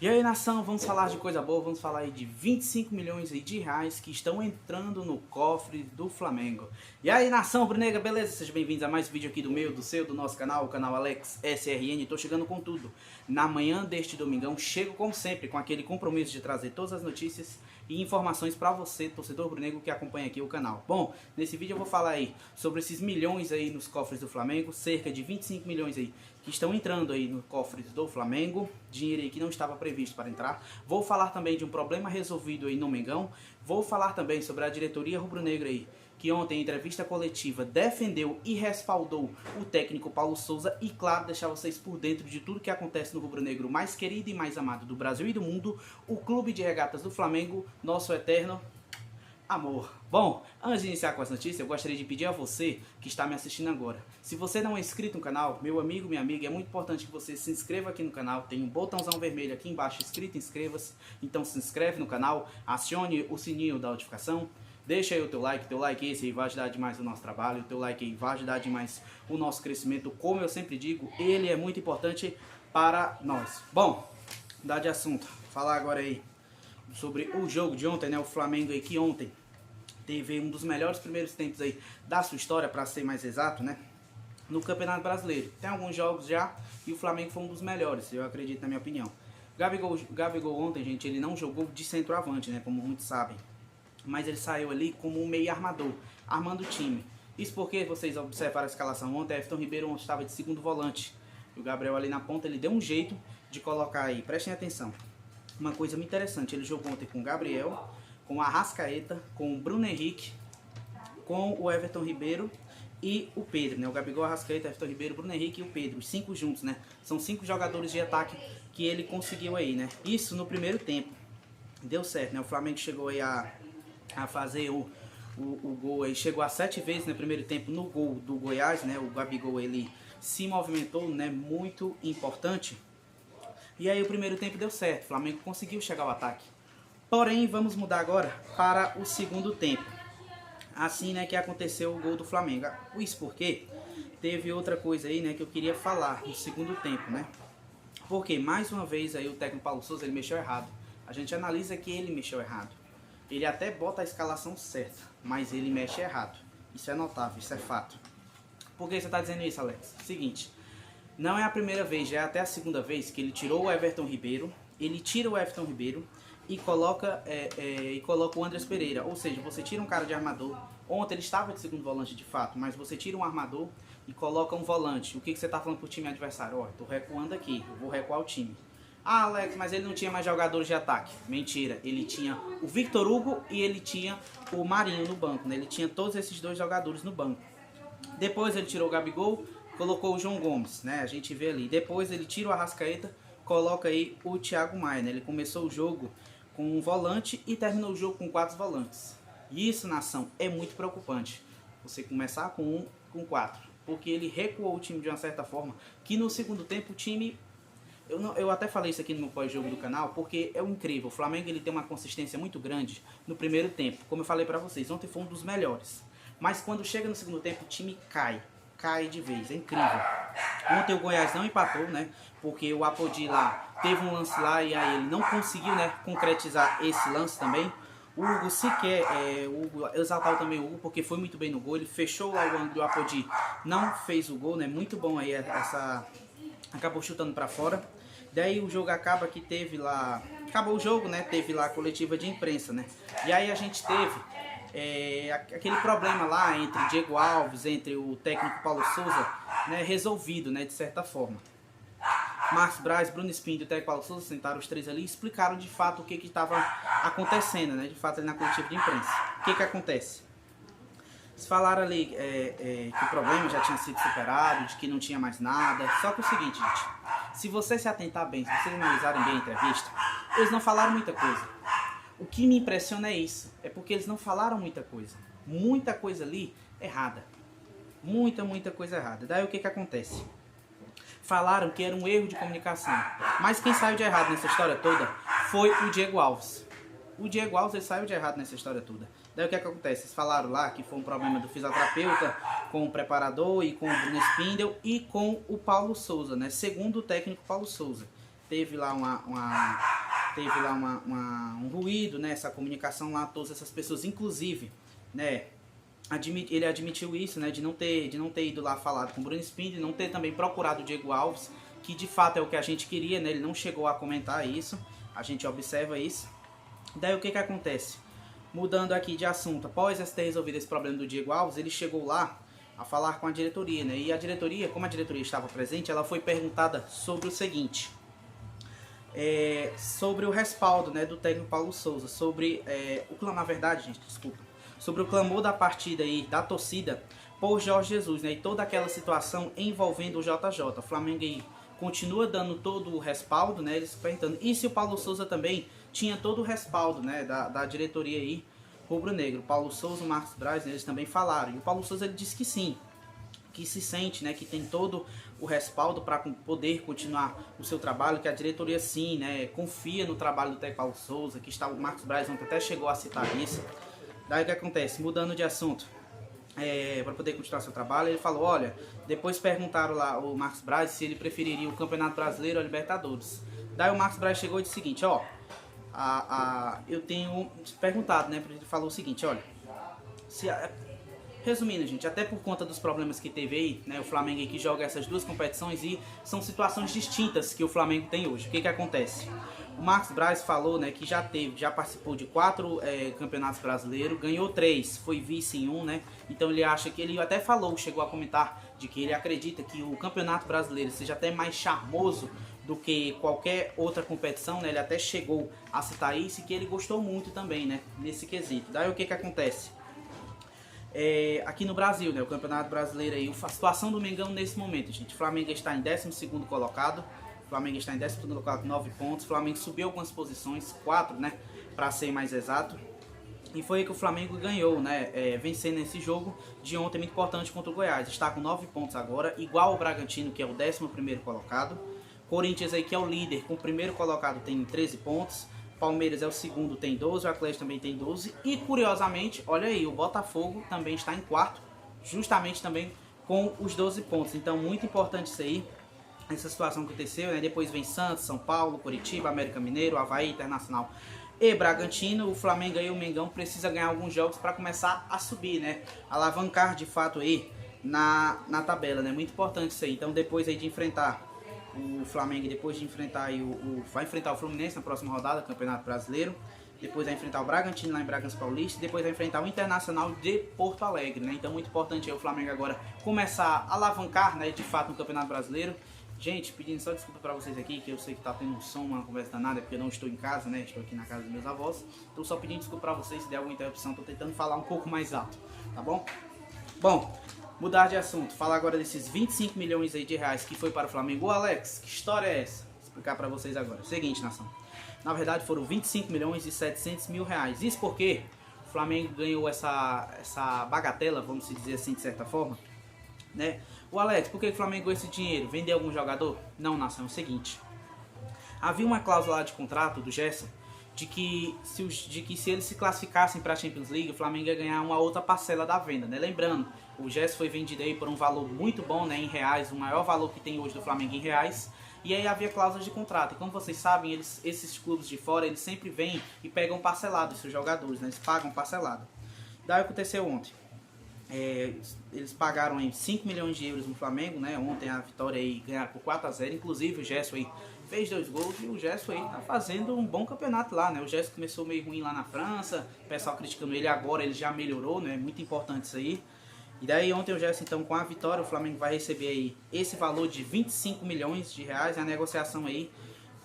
E aí, nação, vamos falar de coisa boa, vamos falar aí de 25 milhões aí de reais que estão entrando no cofre do Flamengo. E aí, nação brunegra, beleza? Sejam bem-vindos a mais um vídeo aqui do meu, do seu, do nosso canal, o canal Alex SRN. Tô chegando com tudo. Na manhã deste domingão, chego como sempre com aquele compromisso de trazer todas as notícias e informações para você, torcedor brunegro que acompanha aqui o canal. Bom, nesse vídeo eu vou falar aí sobre esses milhões aí nos cofres do Flamengo, cerca de 25 milhões aí que estão entrando aí no cofre do Flamengo, dinheiro aí que não estava previsto para entrar. Vou falar também de um problema resolvido aí no Mengão. Vou falar também sobre a diretoria rubro-negra aí, que ontem em entrevista coletiva defendeu e respaldou o técnico Paulo Souza e, claro, deixar vocês por dentro de tudo que acontece no rubro-negro mais querido e mais amado do Brasil e do mundo, o Clube de Regatas do Flamengo, nosso eterno amor. Bom, antes de iniciar com as notícias, eu gostaria de pedir a você que está me assistindo agora. Se você não é inscrito no canal, meu amigo, minha amiga, é muito importante que você se inscreva aqui no canal. Tem um botãozão vermelho aqui embaixo escrito inscreva-se. Então se inscreve no canal, acione o sininho da notificação. Deixa aí o teu like esse aí vai ajudar demais o nosso trabalho, o teu like aí vai ajudar demais o nosso crescimento. Como eu sempre digo, ele é muito importante para nós. Bom, mudar de assunto, falar agora aí sobre o jogo de ontem, né? O Flamengo aí que ontem teve um dos melhores primeiros tempos aí da sua história, para ser mais exato, né? No Campeonato Brasileiro. Tem alguns jogos já e o Flamengo foi um dos melhores, eu acredito, na minha opinião. Gabigol ontem, gente, ele não jogou de centroavante, né? Como muitos sabem. Mas ele saiu ali como um meio armador, armando o time. Isso porque vocês observaram a escalação ontem, Everton Ribeiro estava de segundo volante. E o Gabriel ali na ponta, ele deu um jeito de colocar aí, prestem atenção. Uma coisa muito interessante, ele jogou ontem com o Gabriel, com o Arrascaeta, com o Bruno Henrique, com o Everton Ribeiro e o Pedro, né? O Gabigol, Arrascaeta, Everton Ribeiro, Bruno Henrique e o Pedro, os 5 juntos, né? São 5 jogadores de ataque que ele conseguiu aí, né? Isso no primeiro tempo. Deu certo, né? O Flamengo chegou aí a fazer o gol aí, chegou a 7 vezes no primeiro tempo no gol do Goiás, né? O Gabigol, ele se movimentou, né? Muito importante. E aí o primeiro tempo deu certo, o Flamengo conseguiu chegar ao ataque. Porém, vamos mudar agora para o segundo tempo. Assim, né, que aconteceu o gol do Flamengo. Isso porque teve outra coisa aí, né, que eu queria falar no segundo tempo, né? Porque, mais uma vez, aí o técnico Paulo Souza, ele mexeu errado. A gente analisa que ele mexeu errado. Ele até bota a escalação certa, mas ele mexe errado. Isso é notável, isso é fato. Por que você está dizendo isso, Alex? Seguinte, não é a primeira vez, já é até a segunda vez que ele tirou o Everton Ribeiro. Ele tira o Everton Ribeiro e coloca o Andrés Pereira. Ou seja, você tira um cara de armador. Ontem ele estava de segundo volante de fato, mas você tira um armador e coloca um volante. O que você está falando para o time adversário? Ó, estou recuando aqui, eu vou recuar o time. Ah, Alex, mas ele não tinha mais jogadores de ataque. Mentira, ele tinha o Victor Hugo e ele tinha o Marinho no banco, né? Ele tinha todos esses dois jogadores no banco. Depois ele tirou o Gabigol, colocou o João Gomes, né? A gente vê ali. Depois ele tira o Arrascaeta, coloca aí o Thiago Maia, né? Ele começou o jogo com um volante e terminou o jogo com 4 volantes. E isso, nação, é muito preocupante. Você começar com 4, porque ele recuou o time de uma certa forma, que no segundo tempo o time... Eu até falei isso aqui no meu pós-jogo do canal, porque é incrível. O Flamengo, ele tem uma consistência muito grande no primeiro tempo. Como eu falei pra vocês, ontem foi um dos melhores. Mas quando chega no segundo tempo, o time cai de vez, é incrível. Ontem o Goiás não empatou, né? Porque o Apodi lá teve um lance lá e aí ele não conseguiu, né, concretizar esse lance também. O Hugo sequer, exaltar também o Hugo, porque foi muito bem no gol. Ele fechou lá o ângulo do Apodi, não fez o gol, né? Muito bom aí acabou chutando pra fora. Daí o jogo acaba que teve lá... Acabou o jogo, né? Teve lá a coletiva de imprensa, né? E aí a gente teve aquele problema lá entre Diego Alves, entre o técnico Paulo Souza, né? Resolvido, né? De certa forma. Marcos Braz, Bruno Spindle e o técnico Paulo Souza sentaram os três ali e explicaram de fato o que estava acontecendo, né? De fato ali na coletiva de imprensa. O que acontece? Eles falaram ali que o problema já tinha sido superado, de que não tinha mais nada. Só que é o seguinte, gente. Se vocês se atentar bem, se vocês analisarem bem a entrevista, eles não falaram muita coisa. O que me impressiona é isso. É porque eles não falaram muita coisa. Muita coisa ali errada. Muita coisa errada. Daí o que acontece? Falaram que era um erro de comunicação. Mas quem saiu de errado nessa história toda foi o Diego Alves. O Diego Alves, ele saiu de errado nessa história toda. Daí o que acontece? Eles falaram lá que foi um problema do fisioterapeuta com o preparador e com o Bruno Spindle e com o Paulo Souza, né? Segundo o técnico Paulo Souza. teve lá um ruído, né, essa comunicação lá, todas essas pessoas, inclusive, né, ele admitiu isso, né, de não ter ido lá falado com o Bruno Spindler, não ter também procurado o Diego Alves, que de fato é o que a gente queria, né, ele não chegou a comentar isso, a gente observa isso. Daí o que acontece? Mudando aqui de assunto, após ter resolvido esse problema do Diego Alves, ele chegou lá a falar com a diretoria, né, e a diretoria, como a diretoria estava presente, ela foi perguntada sobre o seguinte, sobre o respaldo, né, do técnico Paulo Souza, sobre na verdade, gente, desculpa, sobre o clamor da partida aí, da torcida, por Jorge Jesus, né, e toda aquela situação envolvendo o JJ. O Flamengo aí continua dando todo o respaldo, né, eles perguntando, e se o Paulo Souza também tinha todo o respaldo, né, da diretoria aí, rubro-negro. O Paulo Souza, o Marcos Braz, né, eles também falaram, e o Paulo Souza ele disse que sim, que se sente, né, que tem todo o respaldo para poder continuar o seu trabalho, que a diretoria sim, né, confia no trabalho do técnico Paulo Souza, que está o Marcos Braz ontem até chegou a citar isso. Daí o que acontece? Mudando de assunto, para poder continuar seu trabalho, ele falou, olha, depois perguntaram lá o Marcos Braz se ele preferiria o Campeonato Brasileiro ou a Libertadores. Daí o Marcos Braz chegou e disse o seguinte, ó, eu tenho perguntado, né, ele falou o seguinte, olha, resumindo, gente, até por conta dos problemas que teve aí, né, o Flamengo aí que joga essas duas competições e são situações distintas que o Flamengo tem hoje. O que acontece? O Marcos Braz falou, né, que já participou de 4 campeonatos brasileiros, ganhou 3, foi vice em 1, né? Então ele acha que, ele até falou, chegou a comentar, de que ele acredita que o campeonato brasileiro seja até mais charmoso do que qualquer outra competição, né? Ele até chegou a citar isso e que ele gostou muito também, né, nesse quesito. Daí o que acontece? Aqui no Brasil, né, o Campeonato Brasileiro aí, a situação do Mengão nesse momento, gente, o Flamengo está em 12º colocado, o Flamengo está em 12º colocado com 9 pontos, o Flamengo subiu algumas posições, 4, né, para ser mais exato, e foi aí que o Flamengo ganhou, né, vencendo esse jogo de ontem muito importante contra o Goiás, está com 9 pontos agora, igual ao Bragantino, que é o 11º colocado, Corinthians aí que é o líder, com o primeiro colocado tem 13 pontos, Palmeiras é o segundo, tem 12, o Atlético também tem 12. E curiosamente, olha aí, o Botafogo também está em quarto, justamente também com os 12 pontos. Então muito importante isso aí, essa situação que aconteceu, né? Depois vem Santos, São Paulo, Curitiba, América Mineiro, Avaí, Internacional e Bragantino. O Flamengo e o Mengão precisa ganhar alguns jogos para começar a subir, né? Alavancar de fato aí na tabela, né? Muito importante isso aí. Então depois aí de enfrentar o Flamengo, depois de enfrentar aí vai enfrentar o Fluminense na próxima rodada do Campeonato Brasileiro, depois vai enfrentar o Bragantino lá em Bragança Paulista, depois vai enfrentar o Internacional de Porto Alegre, né? Então muito importante aí o Flamengo agora começar a alavancar, né, de fato no Campeonato Brasileiro. Gente, pedindo só desculpa pra vocês aqui, que eu sei que tá tendo um som, uma conversa danada, porque eu não estou em casa, né, estou aqui na casa dos meus avós, então só pedindo desculpa pra vocês se der alguma interrupção, tô tentando falar um pouco mais alto, tá bom? Bom, mudar de assunto, falar agora desses 25 milhões aí de reais que foi para o Flamengo. Ô Alex, que história é essa? Vou explicar para vocês agora. Seguinte, nação. Na verdade foram 25 milhões e 700 mil reais. Isso porque o Flamengo ganhou essa bagatela, vamos dizer assim, de certa forma, né? O Alex, por que o Flamengo ganhou esse dinheiro? Vender algum jogador? Não, nação, é o seguinte. Havia uma cláusula lá de contrato do Gerson de que se eles se classificassem para a Champions League, o Flamengo ia ganhar uma outra parcela da venda, né? Lembrando, o Gerson foi vendido aí por um valor muito bom, né, em reais, o maior valor que tem hoje do Flamengo em reais, e aí havia cláusulas de contrato. E como vocês sabem, esses clubes de fora, eles sempre vêm e pegam parcelado esses jogadores, né? Eles pagam parcelado. Daí aconteceu ontem. Eles pagaram aí 5 milhões de euros no Flamengo, né? Ontem a vitória aí ganharam por 4-0, inclusive o Gerson aí fez 2 gols e o Gerson aí tá fazendo um bom campeonato lá, né? O Gerson começou meio ruim lá na França, o pessoal criticando ele, agora ele já melhorou, né? Muito importante isso aí. E daí ontem o Gerson, então, com a vitória, o Flamengo vai receber aí esse valor de 25 milhões de reais, e a negociação aí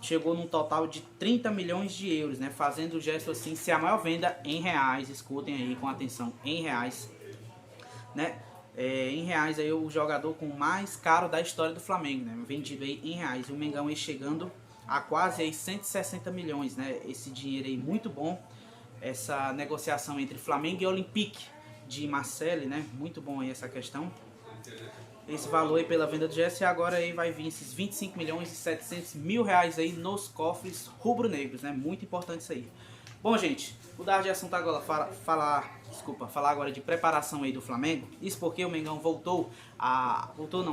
chegou num total de 30 milhões de euros, né? Fazendo o Gerson, assim, ser a maior venda em reais, escutem aí com atenção, em reais, né? Em reais aí o jogador com mais caro da história do Flamengo, né? Vendido aí em reais, e o Mengão aí chegando a quase aí 160 milhões, né? Esse dinheiro aí muito bom, essa negociação entre Flamengo e Olympique de Marseille, né? Muito bom aí essa questão. Esse valor aí pela venda do Gerson, e agora aí vai vir esses 25 milhões e 700 mil reais aí nos cofres rubro-negros, né? Muito importante isso aí. Bom, gente, mudar de assunto agora, falar agora de preparação aí do Flamengo. Isso porque o Mengão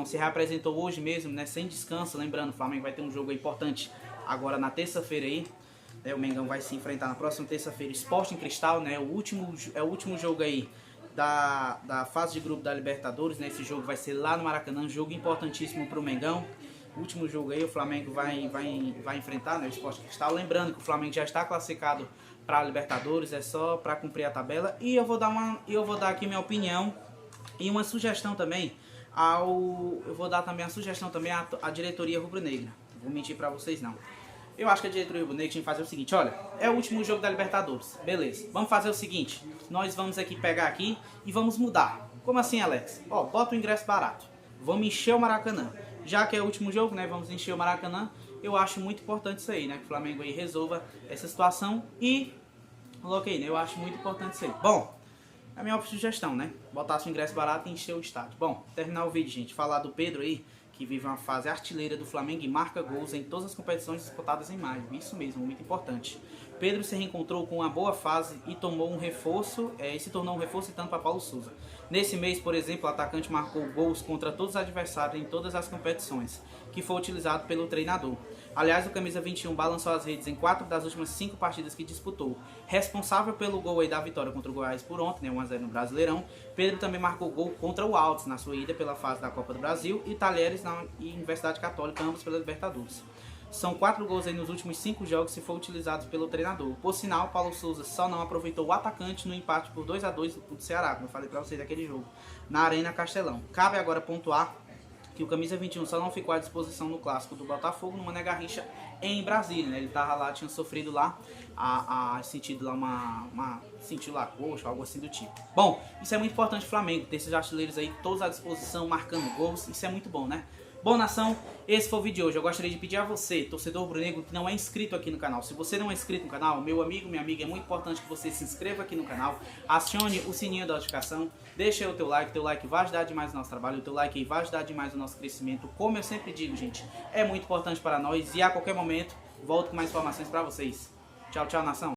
se reapresentou hoje mesmo, né? Sem descanso. Lembrando, o Flamengo vai ter um jogo importante agora na terça-feira aí. O Mengão vai se enfrentar na próxima terça-feira, Sporting Cristal, né? O último jogo aí da fase de grupo da Libertadores, né? Esse jogo vai ser lá no Maracanã, jogo importantíssimo para o Mengão. O último jogo aí, o Flamengo vai enfrentar, né, o Sporting Cristal. Lembrando que o Flamengo já está classificado para a Libertadores, é só para cumprir a tabela. E eu vou dar aqui minha opinião e uma sugestão também eu vou dar também a sugestão também à diretoria rubro-negra. Não vou mentir para vocês não. Eu acho que a diretoria rubro-negra tinha que fazer o seguinte, olha, é o último jogo da Libertadores, beleza. Vamos fazer o seguinte, nós vamos aqui pegar aqui e vamos mudar. Como assim, Alex? Ó, bota o ingresso barato. Vamos encher o Maracanã. Já que é o último jogo, né, vamos encher o Maracanã. Eu acho muito importante isso aí, né, que o Flamengo aí resolva essa situação e coloquei, né, eu acho muito importante isso aí. Bom, é a minha sugestão, né, botar o ingresso barato e encher o estádio. Bom, terminar o vídeo, gente, falar do Pedro aí, que vive uma fase artilheira do Flamengo e marca gols em todas as competições disputadas em maio. Isso mesmo, muito importante. Pedro se reencontrou com uma boa fase e tomou um reforço, se tornou um reforço tanto para Paulo Souza. Nesse mês, por exemplo, o atacante marcou gols contra todos os adversários em todas as competições, que foi utilizado pelo treinador. Aliás, o camisa 21 balançou as redes em 4 das últimas 5 partidas que disputou. Responsável pelo gol aí da vitória contra o Goiás por ontem, né, 1-0 no Brasileirão, Pedro também marcou gol contra o Altos na sua ida pela fase da Copa do Brasil e Talheres e Universidade Católica, ambos pela Libertadores. São 4 gols aí nos últimos 5 jogos que foram utilizados pelo treinador. Por sinal, Paulo Souza só não aproveitou o atacante no empate por 2-2 do Ceará, como eu falei pra vocês daquele jogo, na Arena Castelão. Cabe agora pontuar que o camisa 21 só não ficou à disposição no clássico do Botafogo, no Mané Garrincha, em Brasília, né? Ele tava lá, tinha sofrido lá, sentido lá sentiu lá coxa, algo assim do tipo. Bom, isso é muito importante pro Flamengo, ter esses artilheiros aí todos à disposição, marcando gols, isso é muito bom, né? Bom, nação, esse foi o vídeo de hoje. Eu gostaria de pedir a você, torcedor rubro-negro, que não é inscrito aqui no canal. Se você não é inscrito no canal, meu amigo, minha amiga, é muito importante que você se inscreva aqui no canal, acione o sininho da notificação, deixe aí o teu like vai ajudar demais o nosso trabalho, o teu like aí vai ajudar demais o nosso crescimento. Como eu sempre digo, gente, é muito importante para nós e a qualquer momento volto com mais informações para vocês. Tchau, tchau, nação.